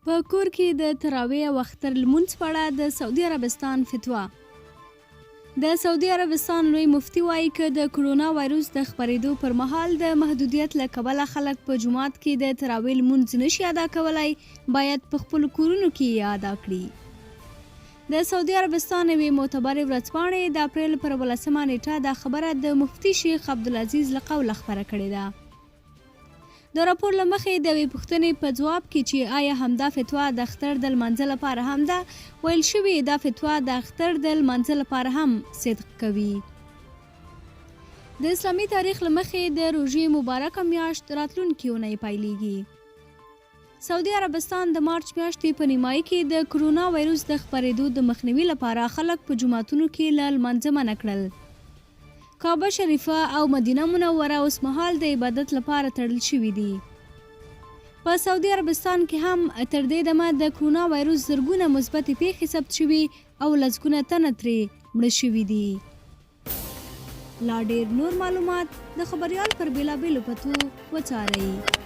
په کور کې د تراوېح او اختر لمونځ په اړه د سعودي عربستان فتوا. د سعودي عربستان لوی مفتي وایي که د کورونو وایروس د خپرېدو پر مهال د محدودیت له کبله خلک په جومات کې د تراوېح لمونځ نشي ادا کولی، باید په خپلو کورونو کې یې ادا کړي. د سعودي عربستان یوې معتبرې ورځپاڼې د اپریل پر 18 نیټه دا خبره د مفتي شیخ عبدالعزیز له قوله خپره کړې ده. د راپور له مخې د یوې پوښتنې په ځواب کې چې آیا همدا فتوا د اختر د لمانځه لپاره هم ده، ویل شوي دا فتوا د اختر د لمانځه لپاره هم صدق کوي. د اسلامي تاریخ له مخې د روژې مبارکه میاشت راتلونکې اونۍ پیلیږي. سعودي عربستان د مارچ میاشتې په نیمایي کې د کورونو وایروس د خپرېدو د مخنیوي لپاره خلک په جوماتونو کې له لمانځه منع کړل. کعبه شریفه او مدینه منوره اوس مهال د عبادت لپاره تړل شوي دي. په سعودي عربستان کې هم تر دې دمه د کورونو وایروس زرګونه مثبتې پیښې ثبت شوي او لسګونه تنه ترې مړه شوي دي. لا ډېر نور معلومات د خبریال پر بېلابېلو پتو وڅارئ.